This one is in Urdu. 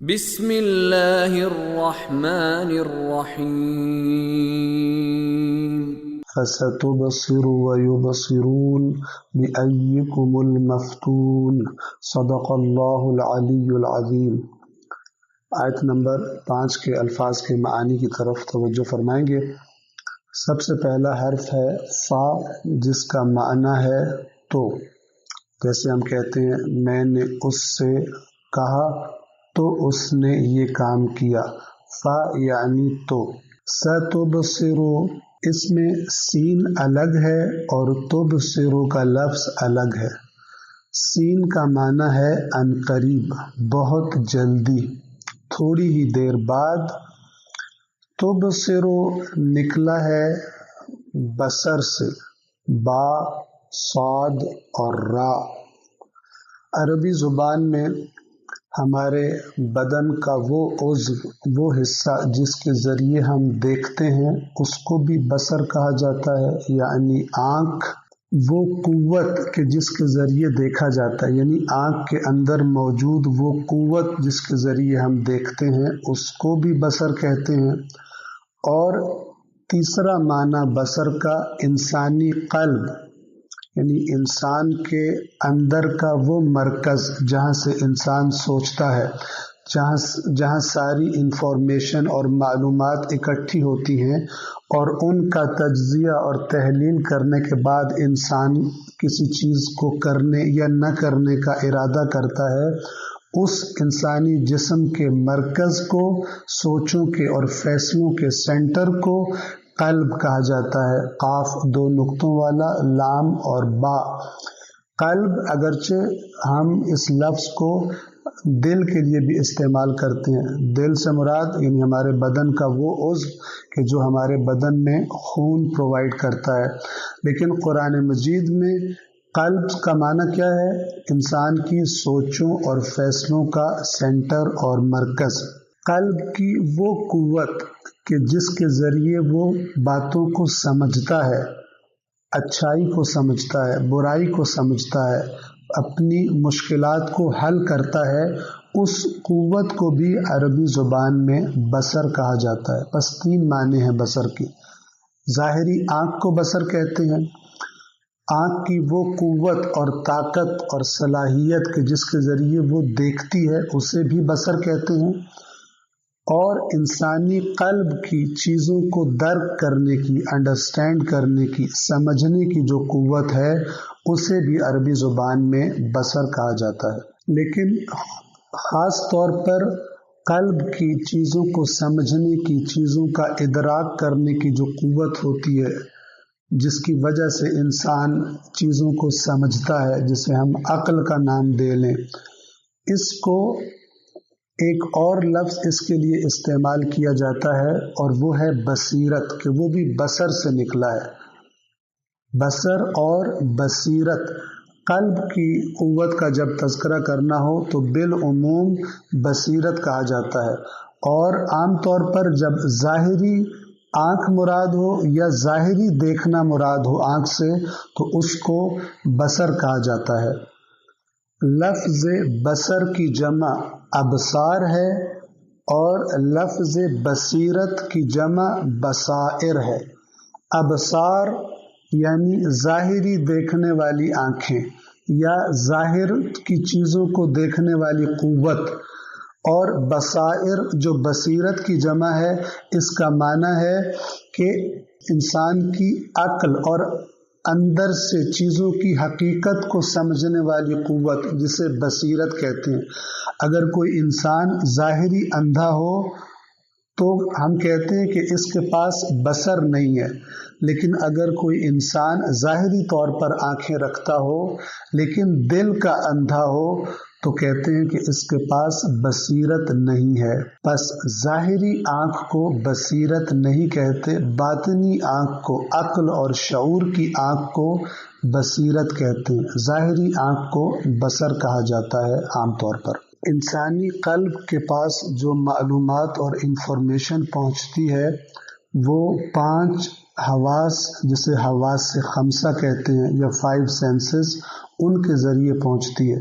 بسم اللہ الرحمن الرحیم فستبصر ويبصرون بأيكم المفتون صدق اللہ العلی العظیم۔ آیت نمبر 5 کے الفاظ کے معانی کی طرف توجہ فرمائیں گے۔ سب سے پہلا حرف ہے فا، جس کا معنی ہے تو۔ جیسے ہم کہتے ہیں میں نے اس سے کہا تو اس نے یہ کام کیا، فا یعنی تو۔ ستبصر، اس میں سین الگ ہے اور تبصر کا لفظ الگ ہے۔ سین کا معنی ہے ان قریب، بہت جلدی، تھوڑی ہی دیر بعد۔ تبصر نکلا ہے بصر سے، با، صاد اور را۔ عربی زبان میں ہمارے بدن کا وہ عضو، وہ حصہ جس کے ذریعے ہم دیکھتے ہیں، اس کو بھی بصر کہا جاتا ہے، یعنی آنکھ۔ وہ قوت کہ جس کے ذریعے دیکھا جاتا ہے، یعنی آنکھ کے اندر موجود وہ قوت جس کے ذریعے ہم دیکھتے ہیں، اس کو بھی بصر کہتے ہیں۔ اور تیسرا معنی بصر کا انسانی قلب، یعنی انسان کے اندر کا وہ مرکز جہاں سے انسان سوچتا ہے، جہاں ساری انفارمیشن اور معلومات اکٹھی ہوتی ہیں اور ان کا تجزیہ اور تحلیل کرنے کے بعد انسان کسی چیز کو کرنے یا نہ کرنے کا ارادہ کرتا ہے۔ اس انسانی جسم کے مرکز کو، سوچوں کے اور فیصلوں کے سینٹر کو قلب کہا جاتا ہے، قاف 2 نقطوں والا، لام اور با۔ قلب اگرچہ ہم اس لفظ کو دل کے لیے بھی استعمال کرتے ہیں، دل سے مراد یعنی ہمارے بدن کا وہ عضو کہ جو ہمارے بدن میں خون پرووائڈ کرتا ہے، لیکن قرآن مجید میں قلب کا معنی کیا ہے؟ انسان کی سوچوں اور فیصلوں کا سینٹر اور مرکز۔ قلب کی وہ قوت کہ جس کے ذریعے وہ باتوں کو سمجھتا ہے، اچھائی کو سمجھتا ہے، برائی کو سمجھتا ہے، اپنی مشکلات کو حل کرتا ہے، اس قوت کو بھی عربی زبان میں بصر کہا جاتا ہے۔ بس 3 معنی ہیں بصر کی۔ ظاہری آنکھ کو بصر کہتے ہیں، آنکھ کی وہ قوت اور طاقت اور صلاحیت کہ جس کے ذریعے وہ دیکھتی ہے، اسے بھی بصر کہتے ہیں۔ اور انسانی قلب کی چیزوں کو درک کرنے کی، انڈرسٹینڈ کرنے کی، سمجھنے کی جو قوت ہے، اسے بھی عربی زبان میں بصر کہا جاتا ہے۔ لیکن خاص طور پر قلب کی چیزوں کو سمجھنے کی، چیزوں کا ادراک کرنے کی جو قوت ہوتی ہے، جس کی وجہ سے انسان چیزوں کو سمجھتا ہے، جسے ہم عقل کا نام دے لیں، اس کو ایک اور لفظ اس کے لیے استعمال کیا جاتا ہے اور وہ ہے بصیرت، کہ وہ بھی بصر سے نکلا ہے۔ بصر اور بصیرت، قلب کی قوت کا جب تذکرہ کرنا ہو تو بالعموم بصیرت کہا جاتا ہے، اور عام طور پر جب ظاہری آنکھ مراد ہو یا ظاہری دیکھنا مراد ہو آنکھ سے، تو اس کو بصر کہا جاتا ہے۔ لفظ بصر کی جمع ابصار ہے اور لفظ بصیرت کی جمع بصائر ہے۔ ابصار یعنی ظاہری دیکھنے والی آنکھیں یا ظاہر کی چیزوں کو دیکھنے والی قوت، اور بصائر جو بصیرت کی جمع ہے، اس کا معنی ہے کہ انسان کی عقل اور اندر سے چیزوں کی حقیقت کو سمجھنے والی قوت، جسے بصیرت کہتے ہیں۔ اگر کوئی انسان ظاہری اندھا ہو تو ہم کہتے ہیں کہ اس کے پاس بصر نہیں ہے، لیکن اگر کوئی انسان ظاہری طور پر آنکھیں رکھتا ہو لیکن دل کا اندھا ہو تو کہتے ہیں کہ اس کے پاس بصیرت نہیں ہے۔ پس ظاہری آنکھ کو بصیرت نہیں کہتے، باطنی آنکھ کو، عقل اور شعور کی آنکھ کو بصیرت کہتے ہیں۔ ظاہری آنکھ کو بصر کہا جاتا ہے عام طور پر۔ انسانی قلب کے پاس جو معلومات اور انفارمیشن پہنچتی ہے، وہ 5 حواس، جسے حواس خمسہ کہتے ہیں یا 5 سینسز، ان کے ذریعے پہنچتی ہے۔